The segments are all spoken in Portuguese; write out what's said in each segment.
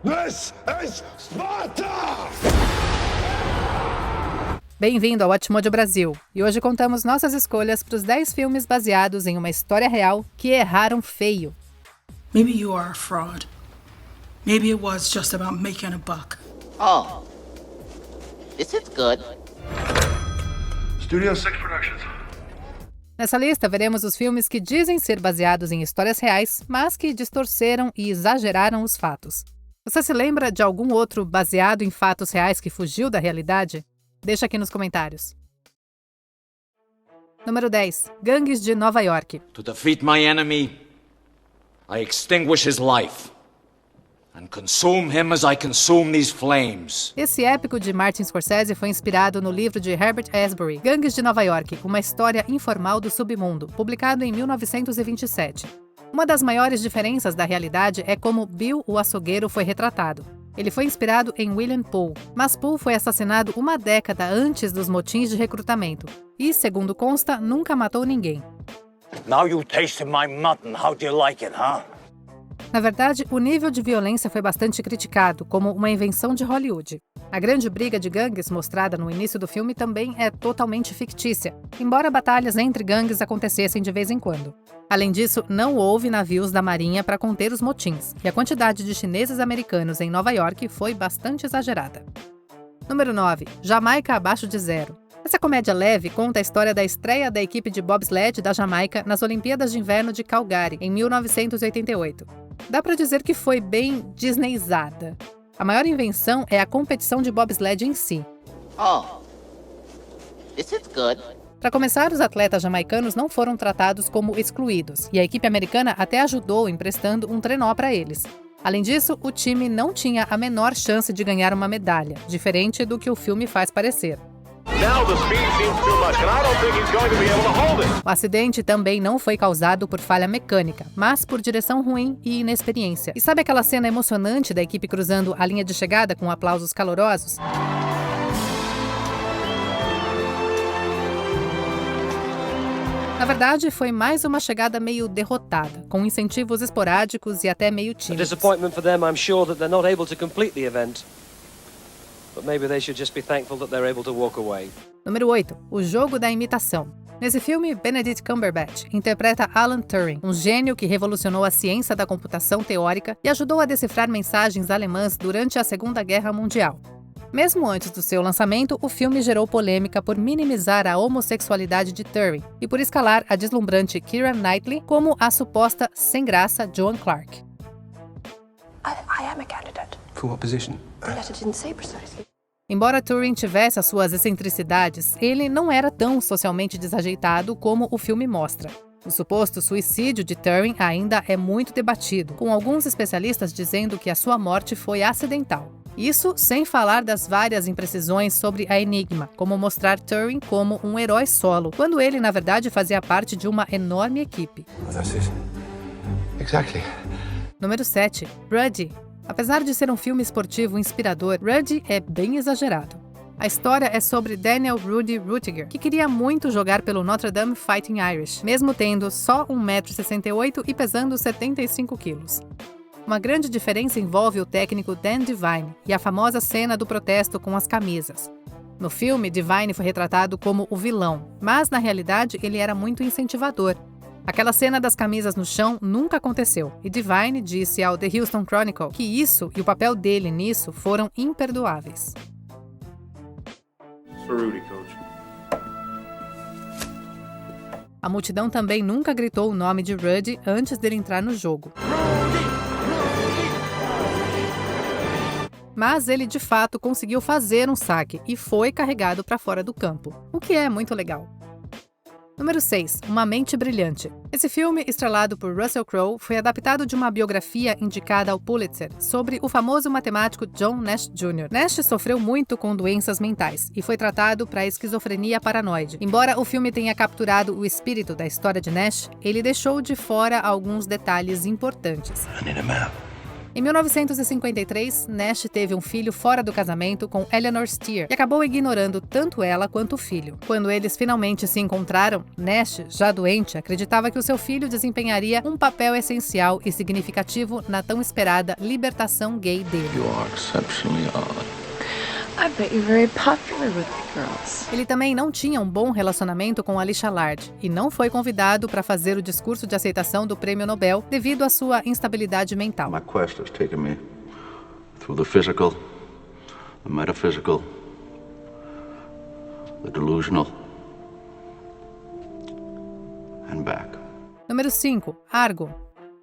This is Sparta! Bem-vindo ao Watchmojo Brasil, e hoje contamos nossas escolhas para os 10 filmes baseados em uma história real que erraram feio. Maybe you are a fraud. Maybe it was just about making a buck. Oh. This is good. Studio 6 Productions. Nessa lista, veremos os filmes que dizem ser baseados em histórias reais, mas que distorceram e exageraram os fatos. Você se lembra de algum outro baseado em fatos reais que fugiu da realidade? Deixa aqui nos comentários. Número 10. Gangues de Nova York. To defeat my enemy, I extinguish his life and consume him as I consume these flames. Esse épico de Martin Scorsese foi inspirado no livro de Herbert Asbury, Gangues de Nova York, uma história informal do submundo, publicado em 1927. Uma das maiores diferenças da realidade é como Bill, o açougueiro, foi retratado. Ele foi inspirado em William Poole, mas Poole foi assassinado uma década antes dos motins de recrutamento e, segundo consta, nunca matou ninguém. Now you tasted my mutton, how do you like it, huh? Na verdade, o nível de violência foi bastante criticado, como uma invenção de Hollywood. A grande briga de gangues mostrada no início do filme também é totalmente fictícia, embora batalhas entre gangues acontecessem de vez em quando. Além disso, não houve navios da Marinha para conter os motins, e a quantidade de chineses americanos em Nova York foi bastante exagerada. Número 9. Jamaica abaixo de zero. Essa comédia leve conta a história da estreia da equipe de bobsled da Jamaica nas Olimpíadas de Inverno de Calgary, em 1988. Dá para dizer que foi bem disneyzada. A maior invenção é a competição de bobsled em si. Oh. This is good. Para começar, os atletas jamaicanos não foram tratados como excluídos, e a equipe americana até ajudou emprestando um trenó para eles. Além disso, o time não tinha a menor chance de ganhar uma medalha, diferente do que o filme faz parecer. O acidente também não foi causado por falha mecânica, mas por direção ruim e inexperiência. E sabe aquela cena emocionante da equipe cruzando a linha de chegada com aplausos calorosos? Na verdade, foi mais uma chegada meio derrotada, com incentivos esporádicos e até meio A tímidos. disappointment for them, I'm sure that they're not able to complete the event. But maybe they should just be thankful that they're able to walk away. Número 8. O Jogo da Imitação. Nesse filme, Benedict Cumberbatch interpreta Alan Turing, um gênio que revolucionou a ciência da computação teórica e ajudou a decifrar mensagens alemãs durante a Segunda Guerra Mundial. Mesmo antes do seu lançamento, o filme gerou polêmica por minimizar a homossexualidade de Turing e por escalar a deslumbrante Keira Knightley como a suposta sem-graça Joan Clark. I am a candidate. For what position? The letter didn't say precisely. Embora Turing tivesse as suas excentricidades, ele não era tão socialmente desajeitado como o filme mostra. O suposto suicídio de Turing ainda é muito debatido, com alguns especialistas dizendo que a sua morte foi acidental. Isso sem falar das várias imprecisões sobre a Enigma, como mostrar Turing como um herói solo, quando ele, na verdade, fazia parte de uma enorme equipe. Oh, that's it. Exactly. Número 7. Ruddy. Apesar de ser um filme esportivo inspirador, Ruddy é bem exagerado. A história é sobre Daniel Rudy Ruttiger, que queria muito jogar pelo Notre Dame Fighting Irish, mesmo tendo só 1,68 m e pesando 75 quilos. Uma grande diferença envolve o técnico Dan Devine e a famosa cena do protesto com as camisas. No filme, Devine foi retratado como o vilão, mas na realidade ele era muito incentivador. Aquela cena das camisas no chão nunca aconteceu, e Devine disse ao The Houston Chronicle que isso e o papel dele nisso foram imperdoáveis. A multidão também nunca gritou o nome de Ruddy antes dele entrar no jogo. Mas ele de fato conseguiu fazer um saque e foi carregado para fora do campo, o que é muito legal. Número 6. Uma Mente Brilhante. Esse filme, estrelado por Russell Crowe, foi adaptado de uma biografia indicada ao Pulitzer sobre o famoso matemático John Nash Jr. Nash sofreu muito com doenças mentais e foi tratado para esquizofrenia paranoide. Embora o filme tenha capturado o espírito da história de Nash, ele deixou de fora alguns detalhes importantes. I need a map. Em 1953, Nash teve um filho fora do casamento com Eleanor Steer e acabou ignorando tanto ela quanto o filho. Quando eles finalmente se encontraram, Nash, já doente, acreditava que o seu filho desempenharia um papel essencial e significativo na tão esperada libertação gay dele. You are exceptionally odd. I bet you're very popular with the girls. Ele também não tinha um bom relacionamento com Alicia Lard e não foi convidado para fazer o discurso de aceitação do Prêmio Nobel devido à sua instabilidade mental. My quest has taken me through the physical, the metaphysical, the delusional, and back. Número 5. Argo.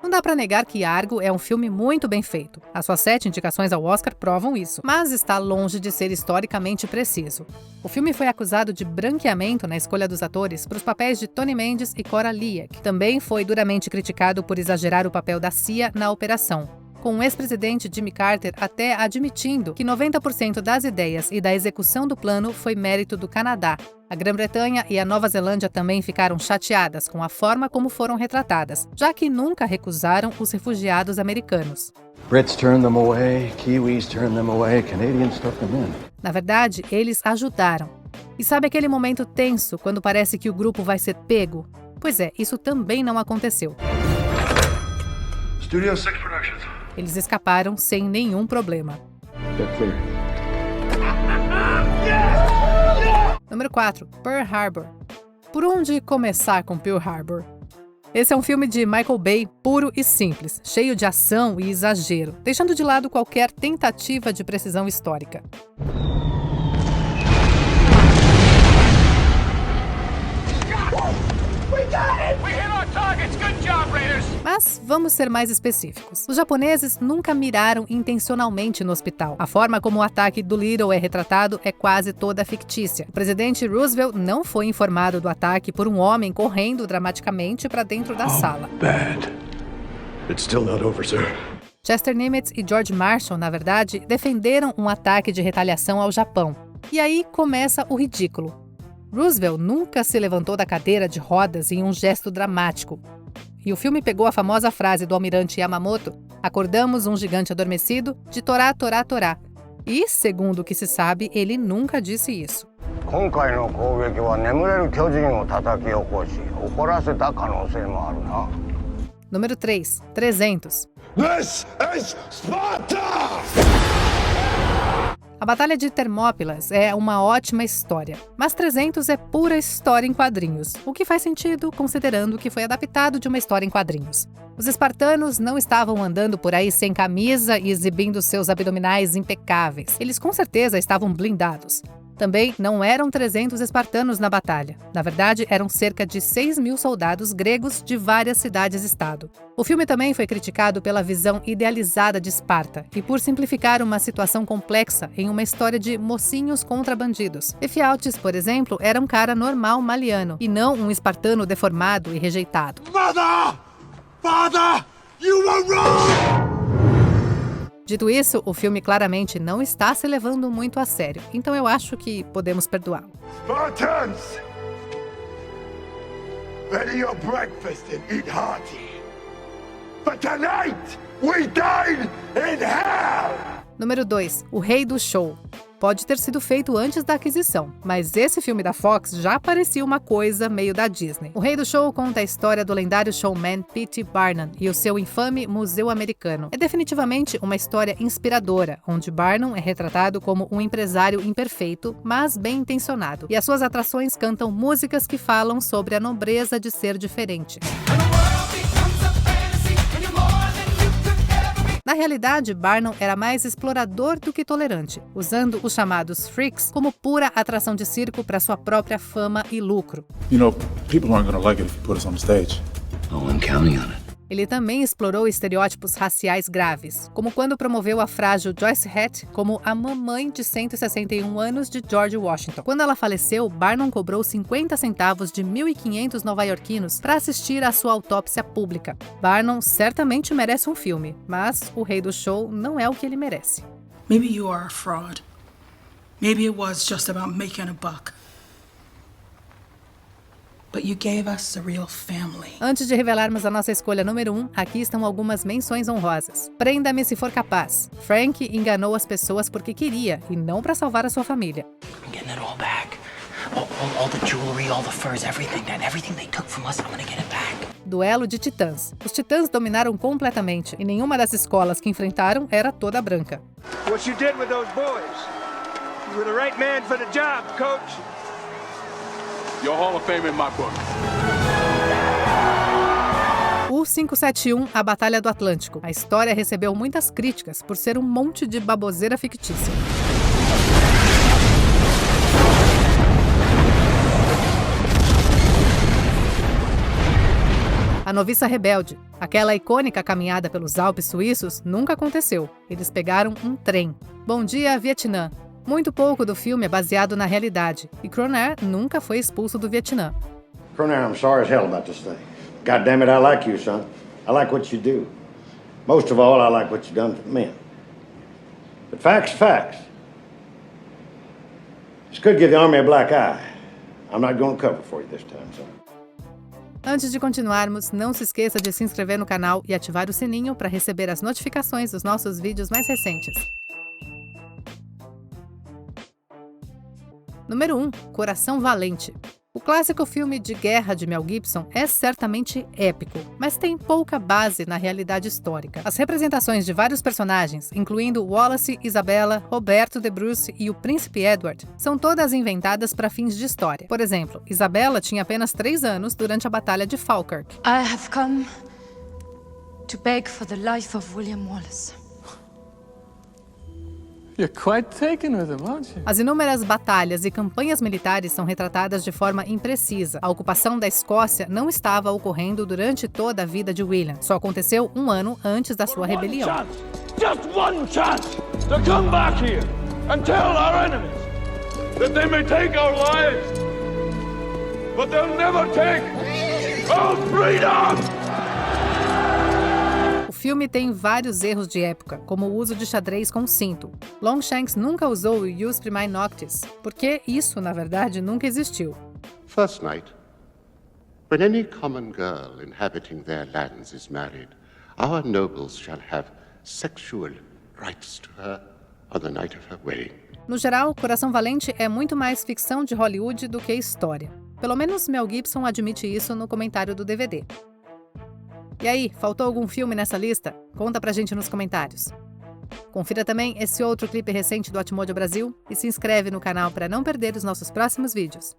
Não dá pra negar que Argo é um filme muito bem feito. As suas 7 indicações ao Oscar provam isso, mas está longe de ser historicamente preciso. O filme foi acusado de branqueamento na escolha dos atores para os papéis de Tony Mendes e Cora Liek. Também foi duramente criticado por exagerar o papel da CIA na operação, com o ex-presidente Jimmy Carter até admitindo que 90% das ideias e da execução do plano foi mérito do Canadá. A Grã-Bretanha e a Nova Zelândia também ficaram chateadas com a forma como foram retratadas, já que nunca recusaram os refugiados americanos. Brits turn them away, Kiwis turn them away, Canadians took them in. Na verdade, eles ajudaram. E sabe aquele momento tenso, quando parece que o grupo vai ser pego? Pois é, isso também não aconteceu. Studio 6 Productions. Eles escaparam sem nenhum problema. Get clear. Número 4. Pearl Harbor. Por onde começar com Pearl Harbor? Esse é um filme de Michael Bay puro e simples, cheio de ação e exagero, deixando de lado qualquer tentativa de precisão histórica. Mas vamos ser mais específicos. Os japoneses nunca miraram intencionalmente no hospital. A forma como o ataque do Little é retratado é quase toda fictícia. O presidente Roosevelt não foi informado do ataque por um homem correndo dramaticamente para dentro da sala. Bad. It's still not over, sir. Chester Nimitz e George Marshall, na verdade, defenderam um ataque de retaliação ao Japão. E aí começa o ridículo. Roosevelt nunca se levantou da cadeira de rodas em um gesto dramático. E o filme pegou a famosa frase do almirante Yamamoto: "Acordamos um gigante adormecido, de Torá, Torá, Torá." E, segundo o que se sabe, ele nunca disse isso. Número 3. 300. This is Sparta! A Batalha de Termópilas é uma ótima história, mas 300 é pura história em quadrinhos, o que faz sentido considerando que foi adaptado de uma história em quadrinhos. Os espartanos não estavam andando por aí sem camisa e exibindo seus abdominais impecáveis. Eles com certeza estavam blindados. Também não eram 300 espartanos na batalha. Na verdade, eram cerca de 6.000 soldados gregos de várias cidades-estado. O filme também foi criticado pela visão idealizada de Esparta e por simplificar uma situação complexa em uma história de mocinhos contra bandidos. Efialtes, por exemplo, era um cara normal maliano e não um espartano deformado e rejeitado. Mother! Father! You were wrong! Dito isso, o filme claramente não está se levando muito a sério, então eu acho que podemos perdoá-lo. Spartans! Ready your breakfast and eat hearty. But tonight, we dine in hell! Número 2. O Rei do Show. Pode ter sido feito antes da aquisição, mas esse filme da Fox já parecia uma coisa meio da Disney. O Rei do Show conta a história do lendário showman P.T. Barnum e o seu infame Museu Americano. É definitivamente uma história inspiradora, onde Barnum é retratado como um empresário imperfeito, mas bem intencionado, e as suas atrações cantam músicas que falam sobre a nobreza de ser diferente. Na realidade, Barnum era mais explorador do que tolerante, usando os chamados freaks como pura atração de circo para sua própria fama e lucro. You know, people aren't gonna like it if you put us on the stage. Oh, I'm counting on it. Ele também explorou estereótipos raciais graves, como quando promoveu a frágil Joyce Hatt como a mamãe de 161 anos de George Washington. Quando ela faleceu, Barnum cobrou 50 centavos de 1.500 nova-iorquinos para assistir à sua autópsia pública. Barnum certamente merece um filme, mas o Rei do Show não é o que ele merece. Maybe you are a fraud. Maybe it was just about making a buck. but you gave us a real family. Antes de revelarmos a nossa escolha número 1, aqui estão algumas menções honrosas. Prenda-me se for capaz. Frank enganou as pessoas porque queria e não para salvar a sua família. I'm getting it all back. All the jewelry, all the furs, everything they took from us, I'm gonna get it back. Duelo de titãs. Os titãs dominaram completamente e nenhuma das escolas que enfrentaram era toda branca. What you did with those boys? You were the right man for the job, coach. Your Hall of Fame in my book. O 571, a Batalha do Atlântico. A história recebeu muitas críticas por ser um monte de baboseira fictícia. A Noviça Rebelde. Aquela icônica caminhada pelos Alpes suíços nunca aconteceu. Eles pegaram um trem. Bom Dia, Vietnã. Muito pouco do filme é baseado na realidade, e Croner nunca foi expulso do Vietnã. Croner, I'm sorry as hell about this thing. God damn it, I like you, son. I like what you do. Most of all, I like what you've done for men. But facts, facts. This could give the Army a black eye. I'm not going to cover for you this time, son. Antes de continuarmos, não se esqueça de se inscrever no canal e ativar o sininho para receber as notificações dos nossos vídeos mais recentes. Número 1. Coração Valente. O clássico filme de guerra de Mel Gibson é certamente épico, mas tem pouca base na realidade histórica. As representações de vários personagens, incluindo Wallace, Isabella, Roberto de Bruce e o Príncipe Edward, são todas inventadas para fins de história. Por exemplo, Isabella tinha apenas 3 anos durante a Batalha de Falkirk. I have come to beg for the life of William Wallace. You're quite taken with him, aren't you? As inúmeras batalhas e campanhas militares são retratadas de forma imprecisa. A ocupação da Escócia não estava ocorrendo durante toda a vida de William. Só aconteceu 1 ano antes da sua rebelião. Just one chance to come back here and tell our enemies that they may take our lives, but they'll never take our freedom! O filme tem vários erros de época, como o uso de xadrez com cinto. Longshanks nunca usou o Ius Primae Noctis, porque isso, na verdade, nunca existiu. First night, when any common girl inhabiting their lands is married, our nobles shall have sexual rights to her on the night of her wedding. No geral, Coração Valente é muito mais ficção de Hollywood do que história. Pelo menos Mel Gibson admite isso no comentário do DVD. E aí, faltou algum filme nessa lista? Conta pra gente nos comentários. Confira também esse outro clipe recente do Atmojo Brasil e se inscreve no canal para não perder os nossos próximos vídeos.